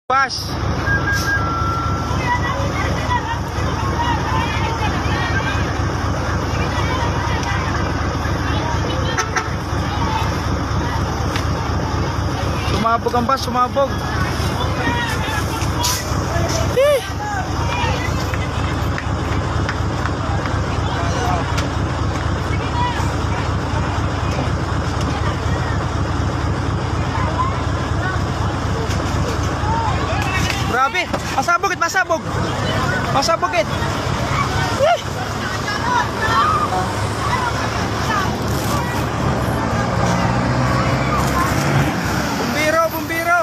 Pas. Sumabog ang bus, sumabog. Grabe, masabog, masabog. Masabog it. Bumbiro, bumbiro.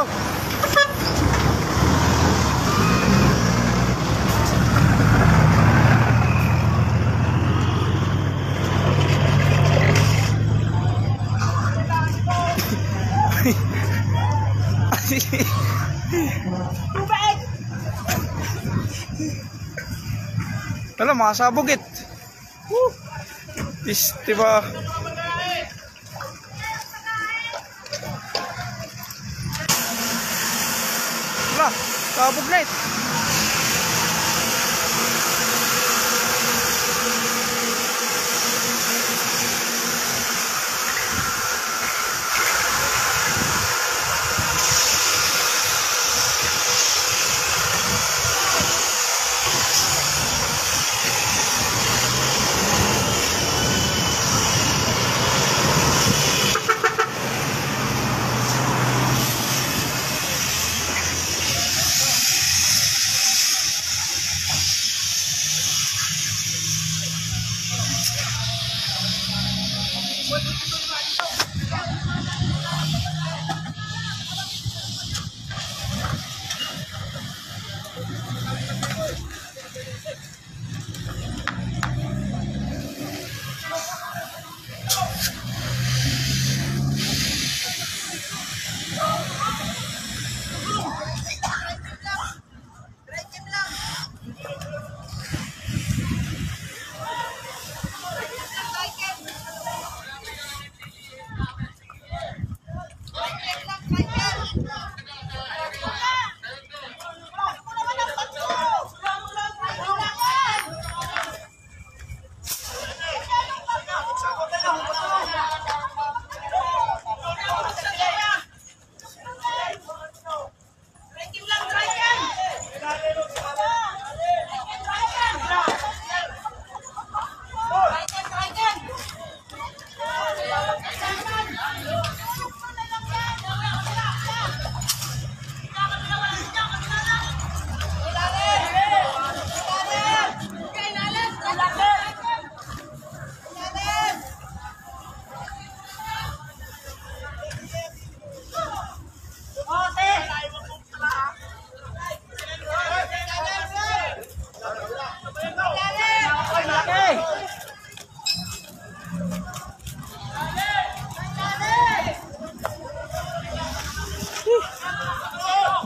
Alam, makasabog it. Diba? Wala, sabog na it.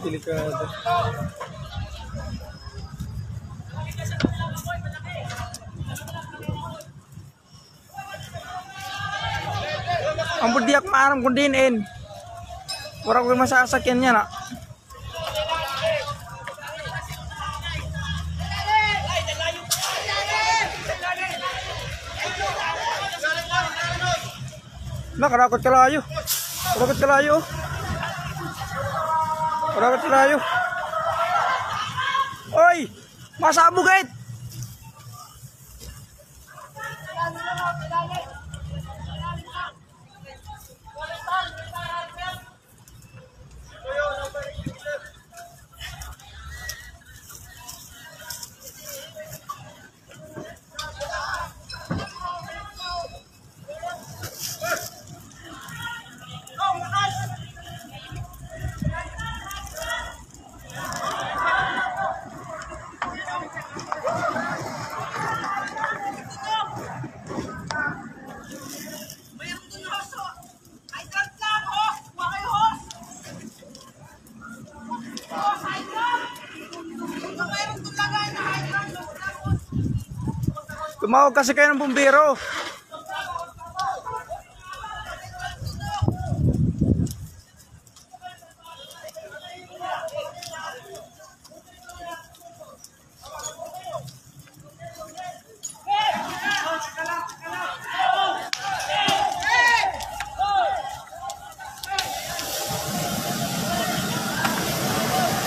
Delikado. Ang budiak maarang kundinin. Orang ko masasakyan niya na. Nakarakot kalayo. Karakot kalayo. Karakot kalayo. Oy, masabog it. Tumawag kasi kayo ng bumbero.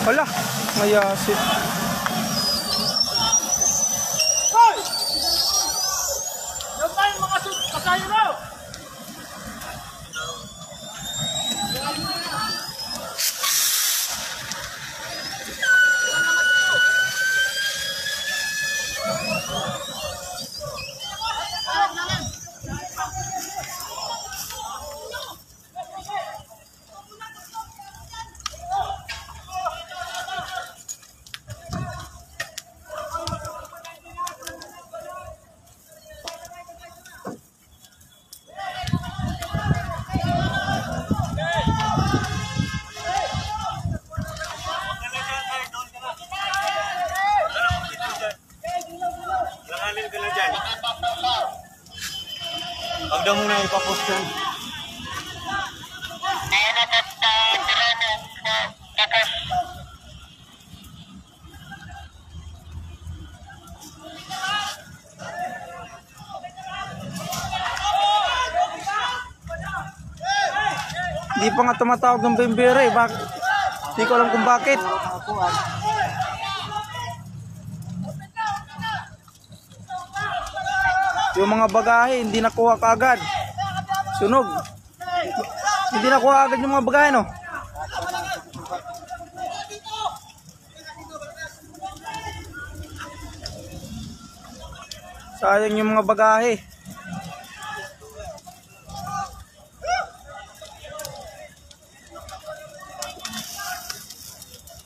Wala, mayasit. Hoy! Yung tayo mga kasayo na! Huwag daw muna ipapost yan. Hindi pa nga tumatawag ng bimbira eh. Hindi ko alam kung bakit. Yung mga bagahe, hindi nakuha kaagad. Sunog. Hindi nakuha agad yung mga bagahe, no? Sayang yung mga bagahe.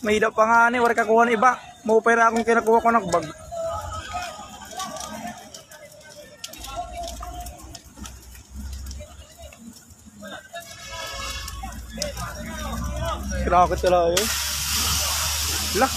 Mahida pa nga ni, wala kakuha ng iba. Maupera akong kinakuha ko ng bag. Kinakit sila yun. Wala.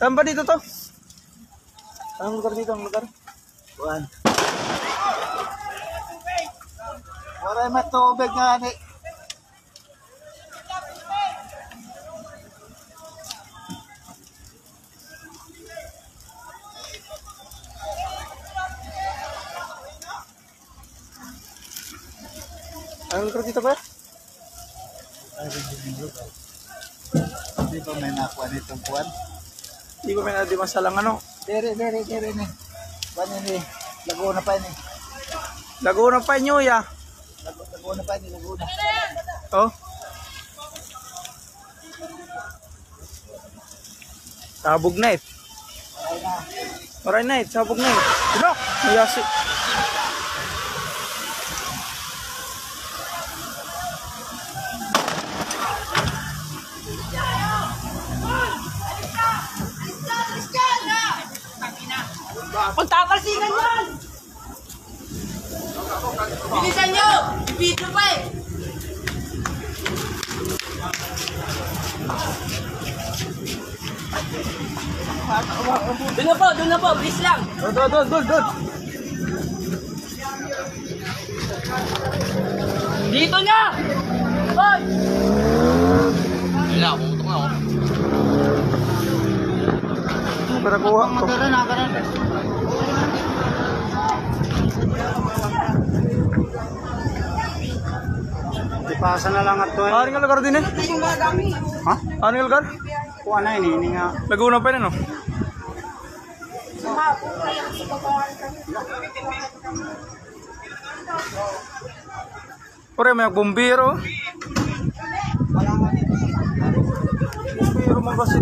Saan ba dito to? Anong lugar dito? Ang lugar? Buwan. Wala matubig nga ni. Anong lugar dito ba? Hindi ba may nakuha nitong buwan? Hindi ko may nadimasalang ano. Dere ni. Buwan ni. Laguna pa ni. Laguna pa inyo ya. Laguna pa ni. Laguna. Oh. Sabog na eh. Maray na eh. Sabog na eh. Sino? Mayasi. Pagtatalsikan yan! Bilisan nyo! Video pa eh! Doon na po, please lang! Doon. Dito na! Hoy! Wala, pumuntok na ako. Para kuha ko. Ipasa na lang at to. Ano nga lugar din eh? Ha? Ano nga lugar? Kuha na yun, hindi nga. Laguna pa yun, no? Pare, may bumbiro. Bumbiro mo kasi.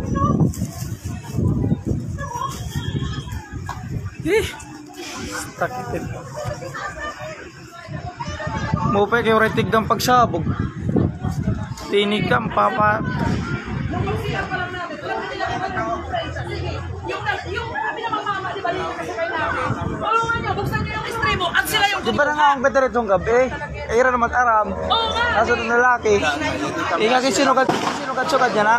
Takitin. Mo pa kayo retig ng pagsabog. Tinig ka, papa. Yung pinamamama, di ba dito kasi kayo namin? Tulungan nyo, buksan nyo yung estremo at sila yung Di ba na nga ang katiritong gabi? Ira naman aram. Oo nga! Nasa ng lalaki. Ingagin sinukat-sukat niya na.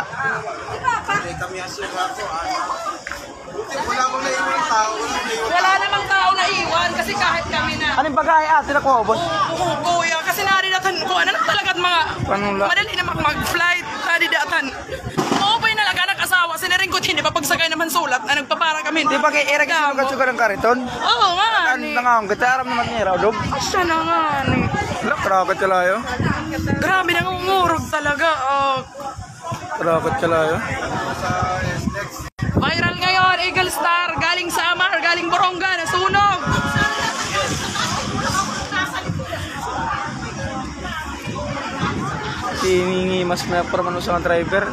Wala namang tao na iwan kasi kahit kami na. Anong bagay tinakuha, boss? Oo, kuya, kasi datan ko, ano na talaga mga Panula. madali na mag-flight, di datan. Maupay na lang, anak asawa, sinaring ko din, pagsakay naman sulat, na nagpapara kami. Di ba kay Eric sugat ng kariton? Oo nga, Ano na nga, ang gitaram naman niya raw, dog. siya na nga, ni. Wala, karakot kalayo. Grabe, nangungurog talaga. Karakot kalayo. Viral ngayon, Eagle Star, galing sa Amar, galing Boronga, nasunog. Hiningi mas may permano sa driver.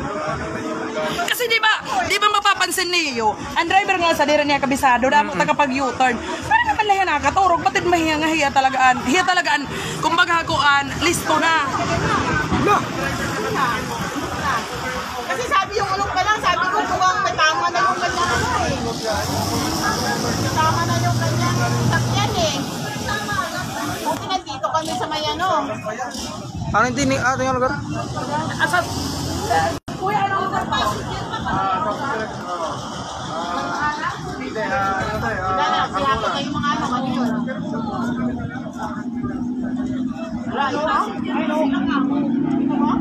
Kasi di ba mapapansin niyo, ang driver nga sa dira niya kabisado, damo tagapag U-turn. Para naman lang yan nakaturog, batid mahiya nga hiya talagaan, kumbaga kuan, listo na. Kasi sabi yung ulong pa lang, sabi ko mukhang may tama na yung kanyang ano eh. Tama na yung kanyang sakyan eh. Buti nandito kami sa may ano. Ano yung tinig? Ah, tingnan lugar. Asap, kuya, ano ang Dala, siyapot na yung mga ano, ano yun. Wala, ito? Ay, no. Ito mo?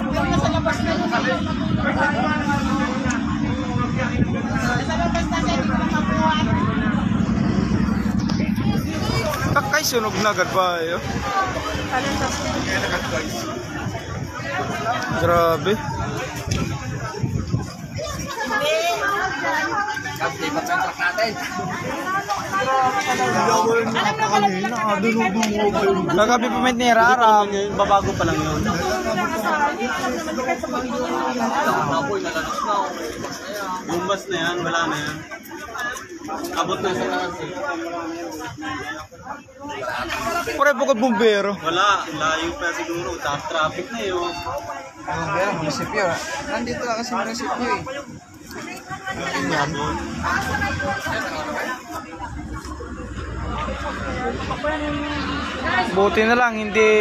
Nasa labas na yun. Kakay sunog na agad pa ayo. Grabe. Kagabi pa may niraram. Babago pa lang yun. Lumbas na yan, wala na yan. Abot na sa taas eh. Pare bukod bumbero. Wala, layo pa siguro. Tapos traffic na yun. Bumbero, munisipyo. Nandito lang kasi munisipyo eh. Buti na lang hindi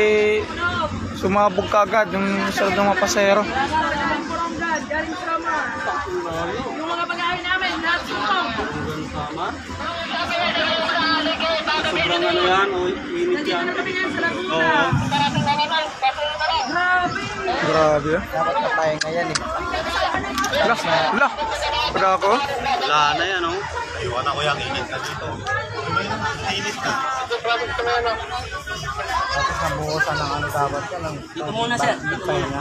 sumabog kagad yung isa ng mga pasero. yung mga bagahe namin, nasunog. Sama? Sobrang ano yan, o init yan. Kami yan sa Laguna. Oo. Grabe. Dapat na tayo ngayon eh. Wala. Wala ako. Wala na yan, o. Ayun ako yung init na dito. Init na. Tapos nabuhusan ng ano dapat ka lang. Dito muna sir. Dito muna.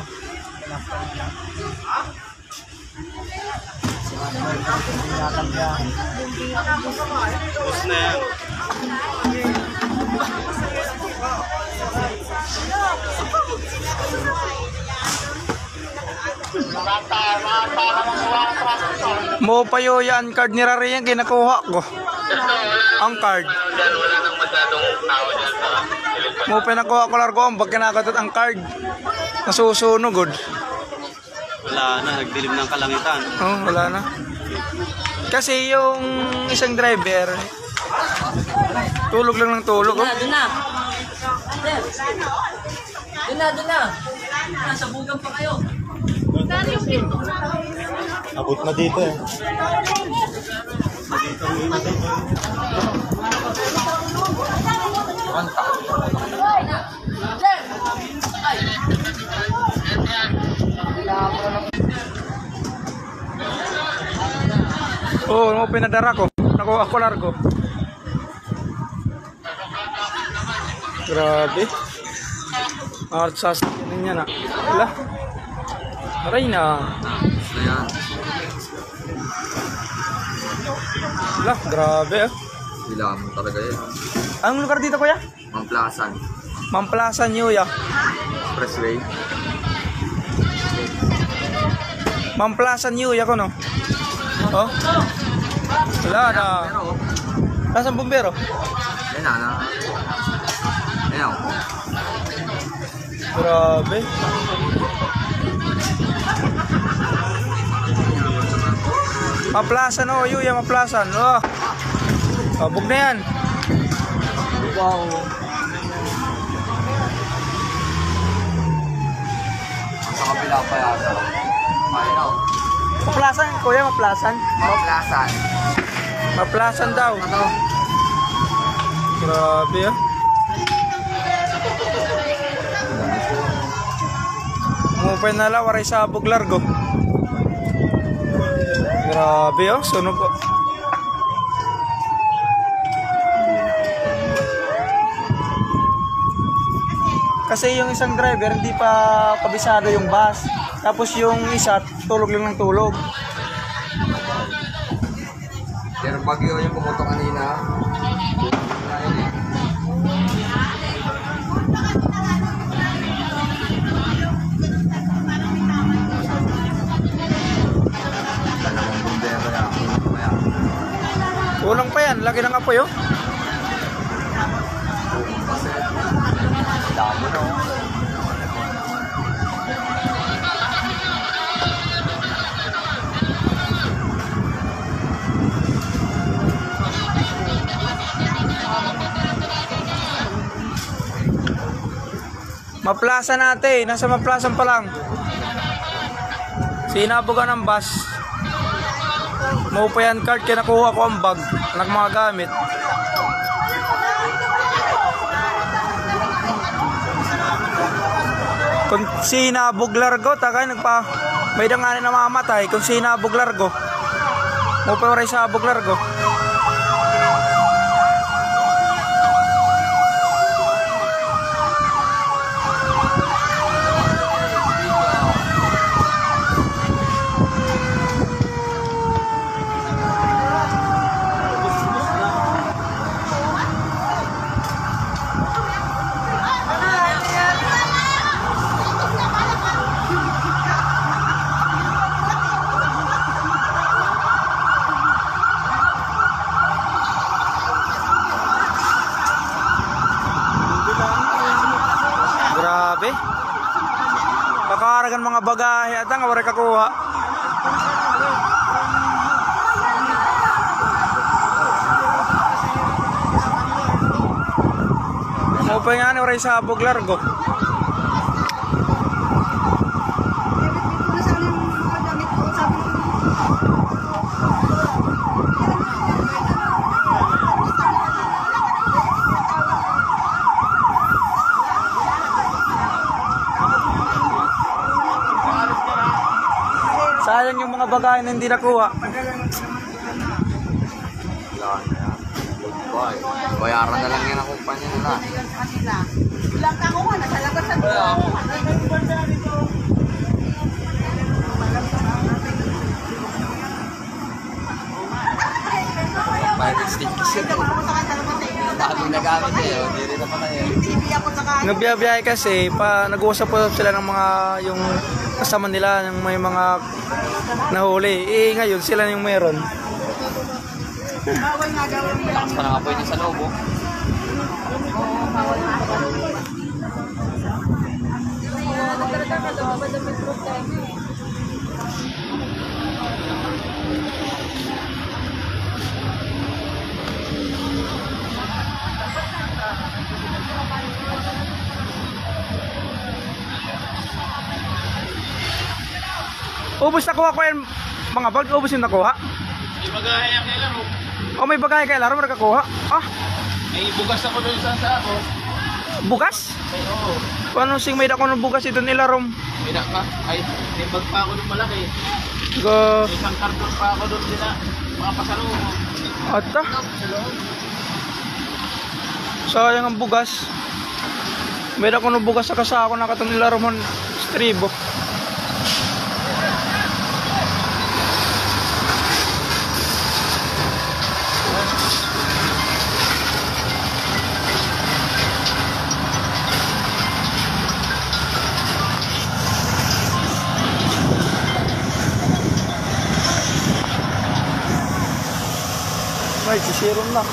Tapos na yan. Mo pa yan card ni Rari yan kinakuha ko. Ang card. Mo pa nakuha ko largo ang pag kinakatot ang card. Nasusunog god. Wala na, nagdilim ng kalangitan. Oh, wala na. Kasi yung isang driver tulog lang ng tulog. Oh. Doon na. Doon na. Nasa bugang pa kayo. Abot na dito eh. Oh, mo pinadara ko. Nakuha ko largo. Grabe. Art sasakyan niya na. Wala. Aray na. Wala, grabe ah. Bilangan mo talaga yun. Anong lugar dito kuya? Mamplasan. Mamplasan New ya. Expressway. Mamplasan New ya ko no. Oh. Wala na. Pero, Nasaan bumbero? yan na. Ayan ako. Grabe. Maplasan oh, Yuya, maplasan. Oh. Kabog na yan. Wow. Sa kabila pa yata. Ayun ako. Maplasan, kuya, maplasan. Maplasan. Maplasan daw. Ano? Grabe ah. Mupay na lang, waray sabog largo. Grabe oh, sunog oh. Kasi yung isang driver hindi pa kabisado yung bus. Tapos yung isa tulog lang ng tulog. Pero bagyo yung pumutok kanina. Dalawang bumbero yan. Kulang pa yan, laki ng apoy oh. Kasi damo na. Maplaza natin, nasa maplasan pa lang. Sinabugan ng bus. Maupayan card, kaya nakuha ko ang bag ng mga gamit. Kung sinabog largo, takay may danganin na mamatay. Kung sinabog largo, maupayan rin sabog largo. Grabe. Kakaragan mga bagahe at ang wala kakuha. Mupay nga ni wala sabog largo. Sayang yung mga bagahe na hindi nakuha. Wala na yan. Goodbye. Bayaran na lang yan ang kumpanya nila. Ilang ka ko nga, nasa labas sa doon. Bayad stick kasi ito. Bagong nagamit eh. Hindi rin naman na yan. TV ako sa kanin. Nagbiyabiyahe kasi, nag-uusap po sila ng mga yung kasama nila, ng may mga nahuli. Eh ngayon sila yung meron. Bawal nga gawin mo lang. Lakas pa ng apoy din sa loob oh. Ubus nakuha ko yung mga bag, ubus yung nakuha. May bagahe ang kailan mo. O may bagahe kay Laro, nakakuha. Ah, May bugas ako doon sa ako. bugas? Oo. Paano sing may dako ng bugas ito nila Rom? Pina ka. Ay, may bag pa ako doon malaki. Go. May isang karton pa ako doon nila. Mga pasalubong. Ata. Sayang ang bugas. May dako ng bugas sa kasako na katong nila Romon Stribo. Ay, sisiron na.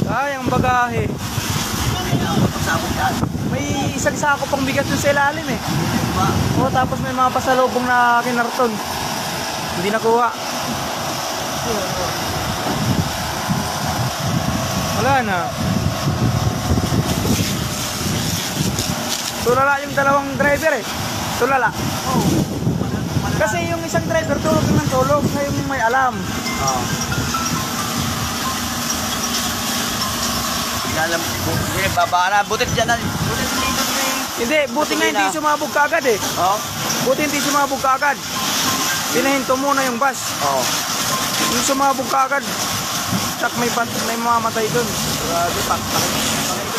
Ay, ang bagahe. May isang sako pang bigas dun sa ilalim eh. O, tapos may mga pasalubong na kinarton. Hindi nakuha. na. Tulala yung dalawang driver eh. Tulala. Kasi yung isang driver tulog ng tulog na yung may alam. Alam, baba na, butit dyan na. Hindi, buti nga hindi sumabog kaagad eh. Buti hindi sumabog kaagad. Pinahinto muna yung bus. Yung sumabog kaagad, tsak may mamamatay dun. Grabe,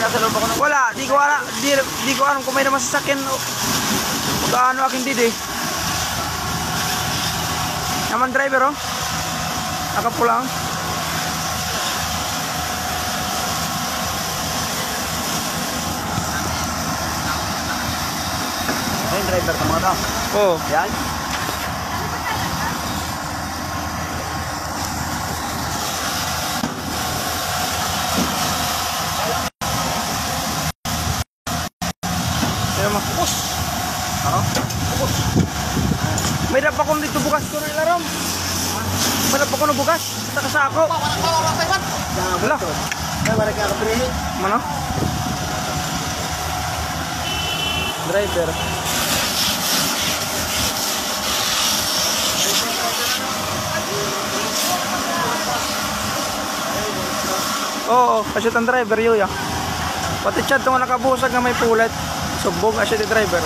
nasa loob ako ng... Wala, di ko alam kung may naman sasakyan. Magkaano aking didi. Naman driver oh. Nakapulang. Ayun, driver ka mga to. Oo. Yan. May dapat akong dito bukas ko na ilaram. May dapat ako na bukas. Taka sa ako. Wala. Mana? Driver. Oo, kasi ang driver yun ya. Pati chat nga nakabusag na may pulat. Subog kasi di driver.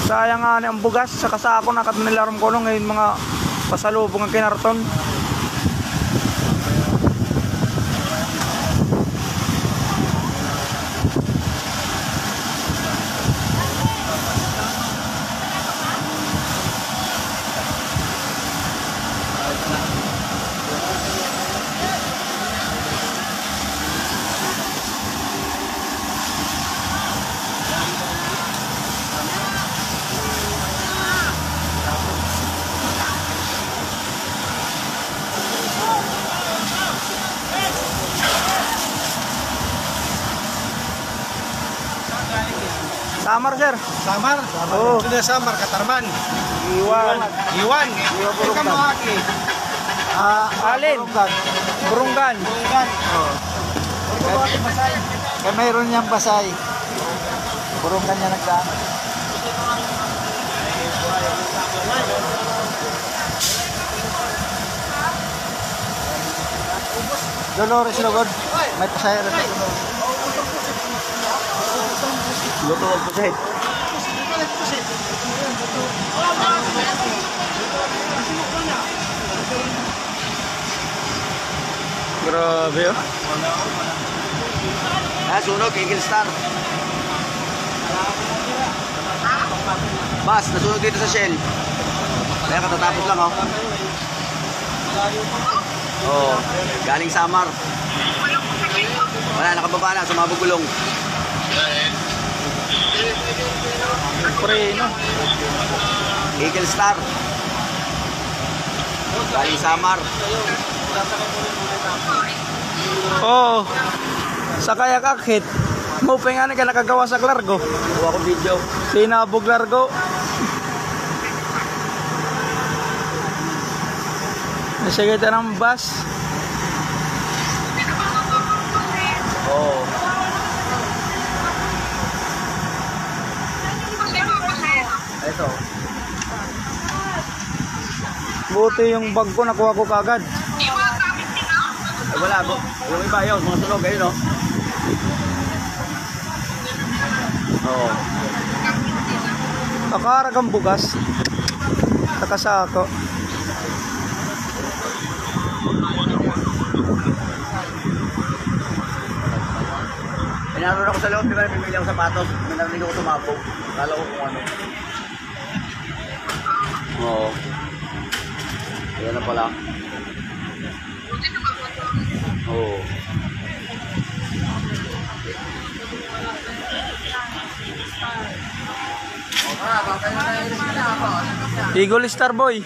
Sayang nga ang bugas sa kasako na kat nilaram ko ngayon mga pasalubong ang kinarton. Samar sir. Samar? Oo. Sudah Samar, Katarman. Iwan. Iwan. Ikaw mo aki. Alin. Burunggan. Kaya mayroon niyang basay. Burunggan niya nagdaan. Dolores Logod. May pasay rin. Luto ang pasay. Grabe oh. Sunog, Eagle Star. Bas, nasunog dito sa Shell. Kaya katatapos lang oh. Oo, galing Samar. Wala, nakababa na, sumabog gulong. Pre no. Eagle Star. Galing Samar. Oo. Sa kayak akit. Mo pa nga ka nakagawa sa Largo. Kuha ko video. Sinabog Largo. Nasagay tayo ng bus. Oo. Ito. Buti yung bag ko nakuha ko kagad. Ay wala po. Yung iba yun, mga sunog ayun no. Oo. Nakaragang bugas. Nakasako. Inaroon ako sa loob, di ba pipili ako sapatos. Narinig ako tumapog. Kala ko kung ano. Oo. Ayan na pala. Oo. Eagle Star Boy.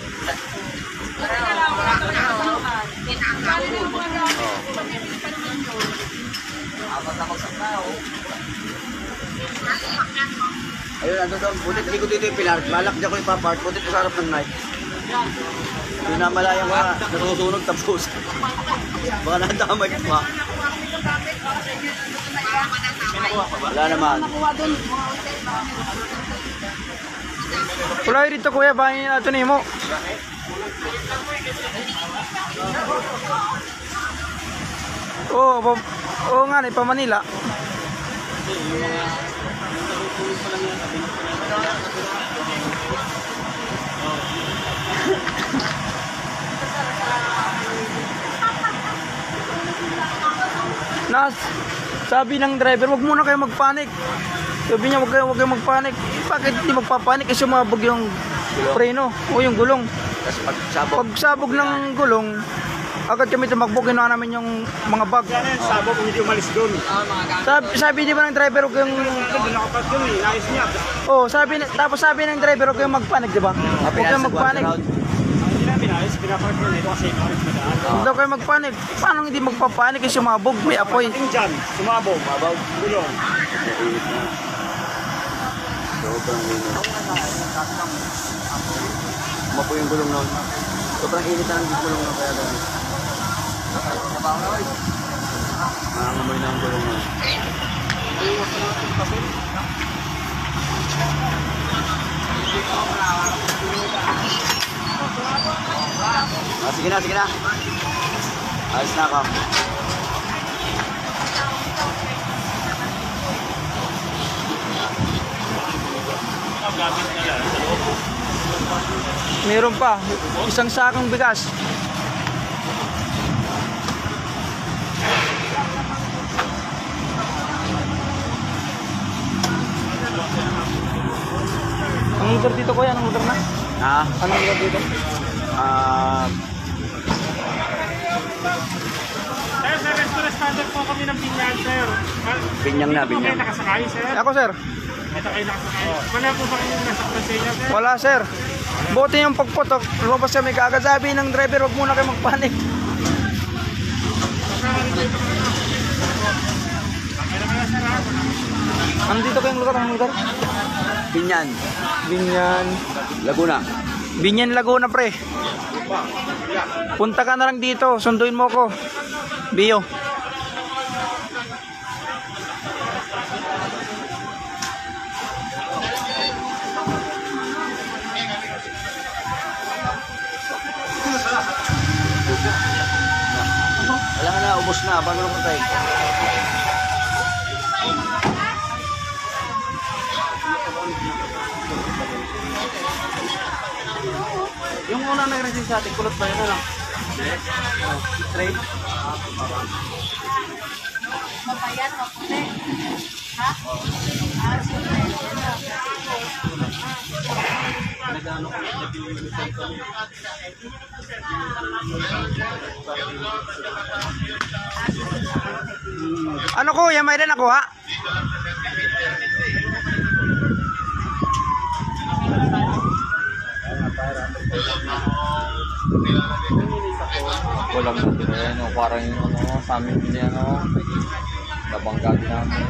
Ayun, ando doon. Butit, hindi ko dito yung pilar. Balak di ako ipapart. Butit ko sa harap ng night. Pinamalayan ko na, natusunog tapos. Baka nadamay pa. Wala naman. Wala dito kuya, bahay na ito mo. Oo nga, pa Manila. Sabi ng driver, wag muna kayo magpanik. Sabi niya, wag kayo magpanik. Bakit hindi magpapanik? Kasi sumabog yung preno o yung gulong. Pagsabog ng gulong, agad kami tumakbo, kinuha namin yung mga bag. Sabog, hindi umalis doon. Sabi di ba ng driver, wag kayong... Nakapat doon eh, ayos niya. Tapos sabi ng driver, wag kayong magpanik, di ba? Wag kayong magpanik. Hindi namin ayos, pinapark nyo dito kasi ikaw rin madaan. Huwag daw kayo magpanik. Paano hindi magpapanik kasi sumabog, may apoy. Pagdating dyan, sumabog, gulong. Sobrang init. Umapo yung gulong nun. Sobrang init na ng gulong nun kaya doon. Nangangamoy na ang gulong nun. Sige na, sige na. Alis na ako. Meron pa, isang sakong bigas. Ang lugar dito kuya, anong lugar na? Ha? Anong lugar dito? Sir, sa restaurant standard po kami ng Binyan, sir. Binyang na, Dito po kayo binyang. nakasakay, sir. Ako sir, Ito kayo nakasakay. Wala po ba kayo nasa Prasenya, sir? wala sir. Buti yung pagputok, lumabas kami kaagad. Sabi ng driver, wag muna kayo magpanik. Andito kayong lugar, anong lugar? Binyan. Binyan. Laguna. Binyan, Laguna pre. Punta ka na lang dito, sunduin mo ko. Bio. Wala ka na, ubos na. Bago lang patay. Yung una nag-receive sa ating kulot ba yun, ano? Straight? Mapayat, maputi. Ha? Ano kuya, may rin ako ha? Walang natira yan, no? Parang yung sa amin din yan, no? Nabangga namin.